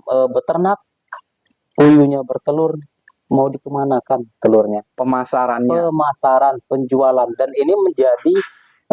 beternak, puyuhnya bertelur, mau dikemanakan telurnya? Pemasarannya. Pemasaran, penjualan, dan ini menjadi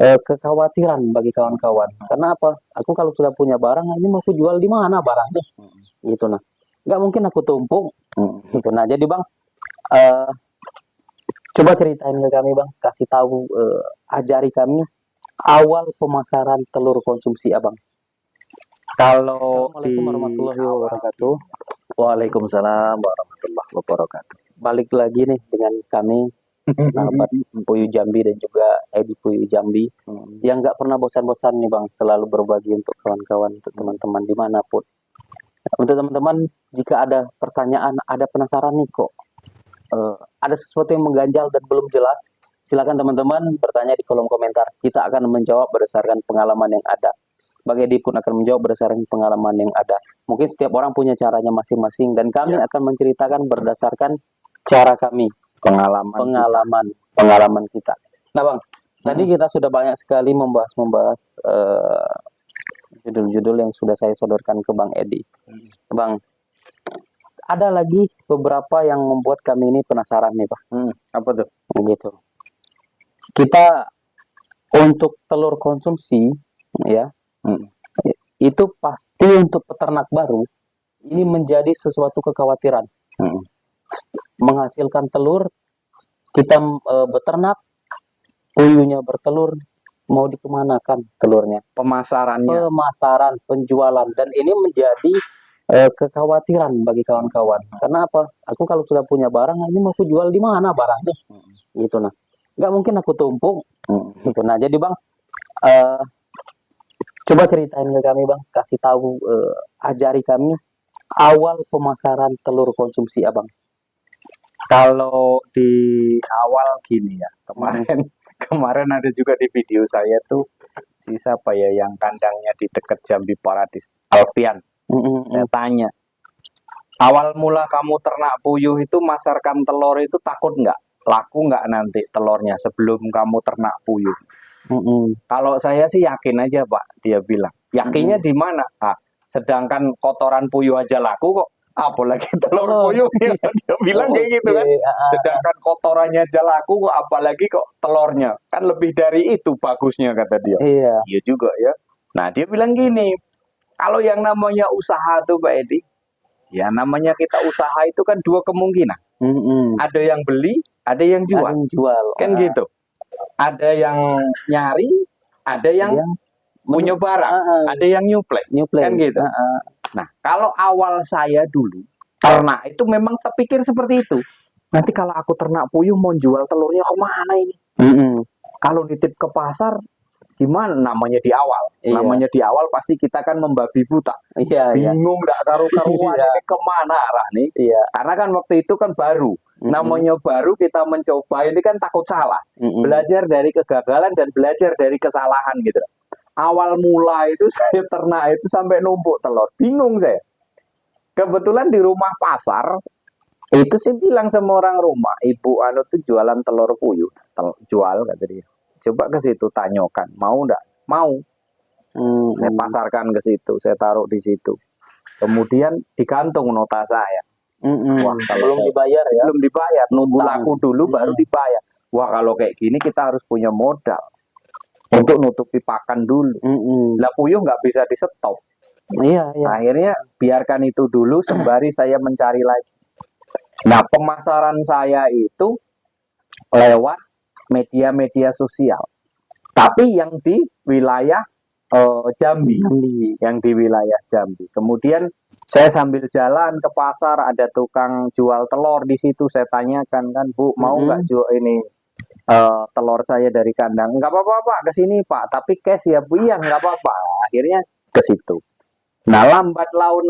kekhawatiran bagi kawan-kawan. Karena apa? Aku kalau sudah punya barang, ini mau aku jual di mana barang nih? Gitu nah. Nggak mungkin aku tumpuk. Gitu. Nah, jadi Bang, coba ceritain ke kami Bang, kasih tahu, ajari kami awal pemasaran telur konsumsi Abang. Kalau di Assalamualaikum warahmatullahi wabarakatuh. Waalaikumsalam warahmatullahi wabarakatuh. Balik lagi nih dengan kami, sahabat Puyuh Jambi dan juga Edi Puyuh Jambi, yang nggak pernah bosan-bosan nih Bang, selalu berbagi untuk kawan-kawan, untuk teman-teman dimanapun. Untuk teman-teman, jika ada pertanyaan, ada penasaran nih kok, ada sesuatu yang mengganjal dan belum jelas, silakan teman-teman bertanya di kolom komentar. Kita akan menjawab berdasarkan pengalaman yang ada. Bang Edi pun akan menjawab berdasarkan pengalaman yang ada. Mungkin setiap orang punya caranya masing-masing, dan kami akan menceritakan berdasarkan cara kami, pengalaman kita. Nah Bang, tadi kita sudah banyak sekali membahas judul-judul yang sudah saya sodorkan ke Bang Edi. Bang, ada lagi beberapa yang membuat kami ini penasaran nih Pak. Apa tuh? Gitu. Kita untuk telur konsumsi, ya, itu pasti untuk peternak baru ini menjadi sesuatu kekhawatiran. Menghasilkan telur, kita beternak, puyuhnya bertelur, mau dikemanakan telurnya? Pemasarannya. Pemasaran, penjualan, dan ini menjadi kekhawatiran bagi kawan-kawan. Karena apa? Aku kalau sudah punya barang, ini mau aku jual di mana barang nih? Gitu nah. Nggak mungkin aku tumpuk. Gitu. Nah, jadi Bang, coba ceritain ke kami Bang, kasih tahu, ajari kami awal pemasaran telur konsumsi Abang. Kalau di awal gini ya, kemarin ada juga di video saya tuh, siapa ya yang kandangnya di dekat Jambi Paradis, Alfian. Saya tanya, awal mula kamu ternak puyuh itu masarkan telur itu takut nggak? Laku nggak nanti telurnya sebelum kamu ternak puyuh? Kalau saya sih yakin aja Pak, dia bilang. Yakinnya di mana? Sedangkan kotoran puyuh aja laku kok, apalagi telur puyuh. Dia bilang kayak gitu kan. Sedangkan kotorannya aja laku kok, apalagi kok telurnya. Kan lebih dari itu bagusnya kata dia. Iya juga ya. Nah dia bilang gini, kalau yang namanya usaha tuh Pak Edi, ya namanya kita usaha itu kan dua kemungkinan. Ada yang beli, ada yang jual. Kan gitu. Ada yang nyari, ada yang punya barang, ada yang nyuplai. Kan gitu. Nah, kalau awal saya dulu ternak itu memang terpikir seperti itu. Nanti kalau aku ternak puyuh mau jual telurnya kemana ini? Kalau nitip ke pasar gimana? Namanya di awal. Namanya di awal pasti kita kan membabi buta. Bingung nggak karu-karuan ini kemana arah nih? Karena kan waktu itu kan baru. Namanya baru, kita mencoba ini kan takut salah. Belajar dari kegagalan dan belajar dari kesalahan gitu. Awal mula itu saya ternak itu sampai numpuk telur. Bingung saya. Kebetulan di rumah pasar itu saya bilang sama orang rumah, ibu anu tuh jualan telur puyuh, jual kata dia. Coba ke situ tanyakan, mau enggak? Mau. Saya pasarkan ke situ, saya taruh di situ. Kemudian digantung nota saya. Wah, kalau belum dibayar ya? Belum dibayar, nunggu laku dulu baru dibayar. Wah, kalau kayak gini kita harus punya modal untuk nutupi pakan dulu. Lah puyuh nggak bisa di stop. Akhirnya biarkan itu dulu sembari saya mencari lagi. Nah, pemasaran saya itu lewat media-media sosial. Tapi yang di wilayah Jambi, yang di wilayah Jambi. Kemudian saya sambil jalan ke pasar, ada tukang jual telur di situ. Saya tanyakan kan, Bu, mau nggak jual ini telur saya dari kandang? Nggak apa-apa Pak, ke sini Pak. Tapi cash ya Bu, iya nggak apa-apa. Akhirnya ke situ. Nah, lambat laun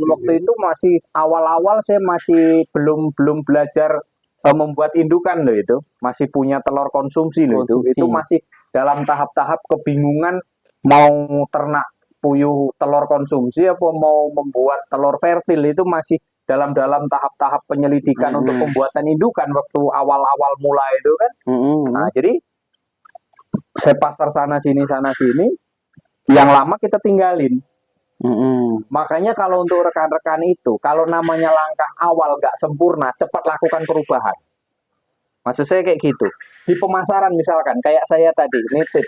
waktu itu masih awal-awal, saya masih belum belajar membuat indukan loh itu. Masih punya telur konsumsi loh itu. Itu masih dalam tahap-tahap kebingungan mau ternak puyuh telur konsumsi apa mau membuat telur fertil. Itu masih dalam tahap-tahap penyelidikan untuk pembuatan indukan waktu awal-awal mulai itu kan. Nah, jadi saya pasar sana sini, yang lama kita tinggalin. Makanya kalau untuk rekan-rekan itu, kalau namanya langkah awal nggak sempurna, cepat lakukan perubahan. Maksud saya kayak gitu. Di pemasaran misalkan, kayak saya tadi, nitip,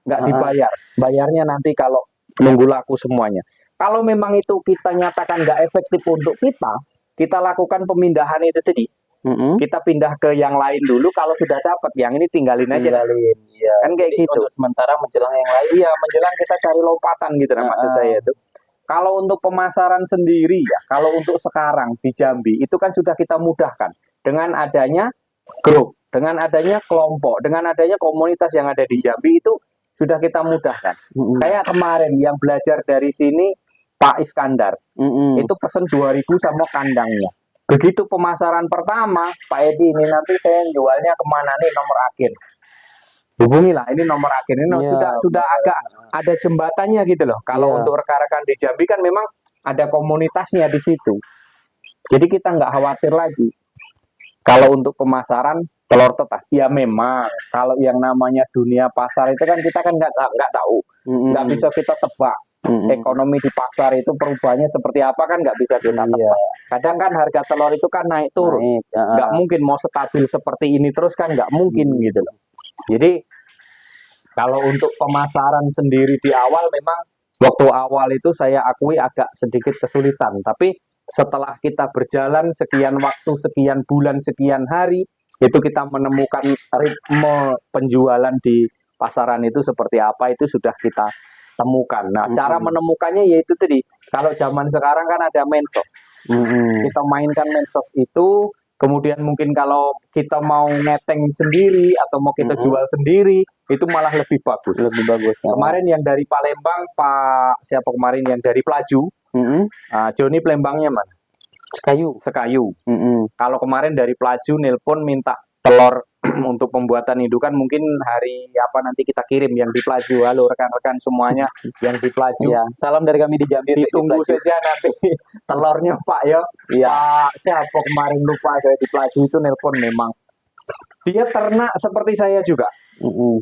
nggak dibayar. Bayarnya nanti kalau nunggu laku semuanya. Kalau memang itu kita nyatakan nggak efektif untuk kita lakukan pemindahan itu tadi. Kita pindah ke yang lain dulu, kalau sudah dapat, yang ini tinggalin aja. Iya. Kan kayak Jadi gitu. untuk sementara menjelang yang lain. Iya, menjelang kita cari lompatan gitu nah, maksud saya itu. Kalau untuk pemasaran sendiri ya, kalau untuk sekarang di Jambi itu kan sudah kita mudahkan dengan adanya grup, dengan adanya kelompok, dengan adanya komunitas yang ada di Jambi itu sudah kita mudahkan. Kayak kemarin yang belajar dari sini Pak Iskandar, itu pesen 2.000 sama kandangnya. Begitu pemasaran pertama, Pak Edi ini nanti saya jualnya kemana nih, nomor akhir. Hubungilah, ini nomor akhir ini sudah agak ada jembatannya gitu loh. Kalau untuk rekan-rekan di Jambi kan memang ada komunitasnya di situ. Jadi kita nggak khawatir lagi. Kalau untuk pemasaran telur tetas, ya memang kalau yang namanya dunia pasar itu kan kita kan nggak tahu, nggak bisa kita tebak. Ekonomi di pasar itu perubahannya seperti apa kan nggak bisa kita tebak. Kadang kan harga telur itu kan naik turun, nggak mungkin mau stabil seperti ini terus kan nggak mungkin gitu loh. Jadi kalau untuk pemasaran sendiri di awal memang waktu awal itu saya akui agak sedikit kesulitan, tapi setelah kita berjalan sekian waktu, sekian bulan, sekian hari, itu kita menemukan ritme penjualan di pasaran itu seperti apa, itu sudah kita temukan. Nah, cara menemukannya yaitu tadi, kalau zaman sekarang kan ada mensos. Kita mainkan mensos itu, kemudian mungkin kalau kita mau neteng sendiri atau mau kita jual sendiri, itu malah lebih bagus. Lebih bagus. Kemarin yang dari Palembang, Pak siapa kemarin yang dari Pelaju, Joni Palembangnya mana? Sekayu. Kalau kemarin dari Pelaju nelpon minta telur untuk pembuatan indukan, mungkin hari apa nanti kita kirim yang di Pelaju. Halo rekan-rekan semuanya yang di Pelaju. Ya, salam dari kami di Jambi. Ditunggu saja nanti telurnya Pak ya. Pak siapa kemarin lupa saya di Pelaju itu nelpon memang. Dia ternak seperti saya juga.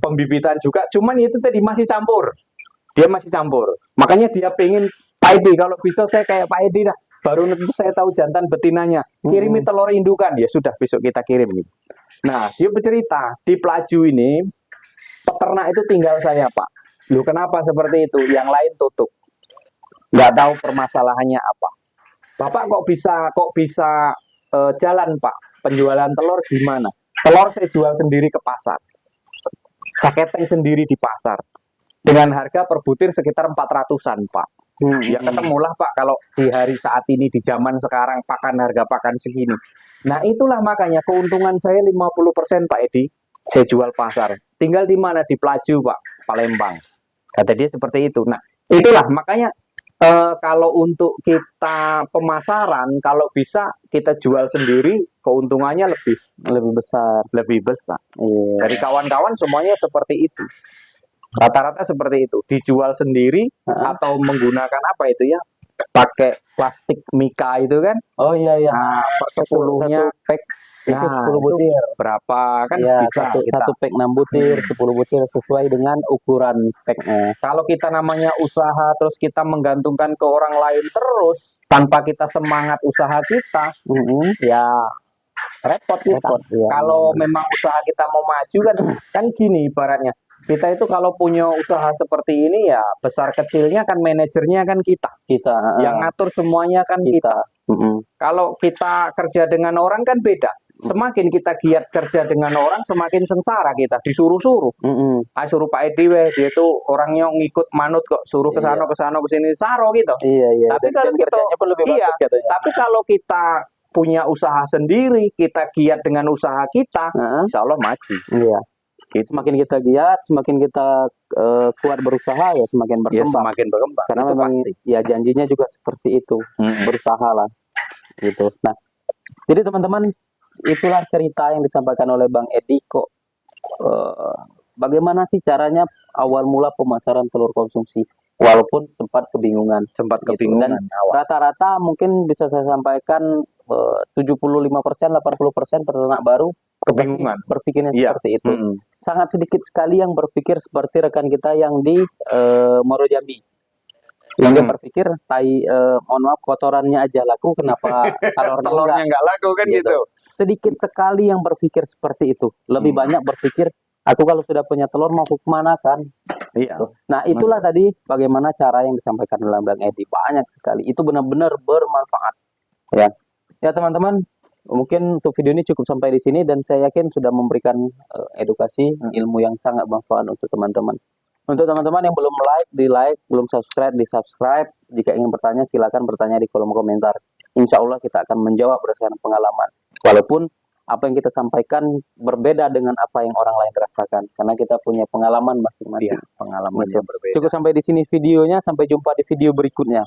Pembibitan juga, cuman itu tadi masih campur. Dia masih campur. Makanya dia pengen Pak Edi, kalau bisa saya kayak Pak Edi dah. Baru nanti saya tahu jantan betinanya. Kirimi telur indukan. Ya sudah, besok kita kirim. Nah, dia bercerita, di Pelaju ini, peternak itu tinggal saya, Pak. Loh, kenapa seperti itu? Yang lain tutup. Nggak tahu permasalahannya apa. Bapak kok bisa jalan, Pak? Penjualan telur gimana? Telur saya jual sendiri ke pasar. Saketeng sendiri di pasar. Dengan harga per butir sekitar 400-an, Pak. Ya ketemulah Pak kalau di hari saat ini di zaman sekarang harga pakan segini. Nah itulah makanya keuntungan saya 50% Pak Edi. Saya jual pasar. Tinggal di mana? Di Pelaju Pak, Palembang. Kata dia seperti itu. Nah itulah makanya kalau untuk kita pemasaran, kalau bisa kita jual sendiri, keuntungannya lebih besar. Dari kawan-kawan semuanya seperti itu. Rata-rata seperti itu, dijual sendiri atau menggunakan apa itu ya, pakai plastik mika itu kan? Oh iya. Nah, per 10-nya pack, itu 10 butir. Berapa kan ya, bisa satu pack 6 butir, 10 butir sesuai dengan ukuran packnya. Kalau kita namanya usaha terus kita menggantungkan ke orang lain terus tanpa kita semangat usaha kita, ya repot kita. Kalau memang usaha kita mau maju kan gini ibaratnya. Kita itu kalau punya usaha seperti ini ya besar kecilnya kan manajernya kan kita yang ngatur semuanya kan kita. Kalau kita kerja dengan orang kan beda. Semakin kita giat kerja dengan orang, semakin sengsara kita disuruh-suruh. Suruh Pak Edi dia itu orangnya ngikut manut kok, suruh ke sana ke sini saro gitu. Tapi kalau kita tapi kalau kita punya usaha sendiri, kita giat dengan usaha kita, insya Allah maju. Semakin kita giat, semakin kita kuat berusaha ya semakin berkembang. Karena itu memang pasti. Ya janjinya juga seperti itu, berusaha lah, gitu. Nah, jadi teman-teman itulah cerita yang disampaikan oleh Bang Edi kok. Bagaimana sih caranya awal mula pemasaran telur konsumsi? Walaupun sempat kebingungan. Dan rata-rata mungkin bisa saya sampaikan 75%, 80% peternak baru kebingungan berpikirnya seperti itu. Sangat sedikit sekali yang berpikir seperti rekan kita yang di Muaro Jambi. Yang dia berpikir mohon maaf kotorannya aja laku, kenapa telurnya nggak laku kan gitu. Sedikit sekali yang berpikir seperti itu. Lebih banyak berpikir, aku kalau sudah punya telur mau aku kemana kan? Iya. Nah itulah tadi bagaimana cara yang disampaikan dalam Bang Edi, banyak sekali. Itu benar-benar bermanfaat. Ya teman-teman, mungkin untuk video ini cukup sampai di sini dan saya yakin sudah memberikan edukasi ilmu yang sangat bermanfaat untuk teman-teman. Untuk teman-teman yang belum like, belum subscribe, di subscribe. Jika ingin bertanya, silakan bertanya di kolom komentar. Insya Allah kita akan menjawab berdasarkan pengalaman. Walaupun apa yang kita sampaikan berbeda dengan apa yang orang lain rasakan, karena kita punya pengalaman masing-masing. Pengalaman yang berbeda. Cukup sampai di sini videonya, sampai jumpa di video berikutnya.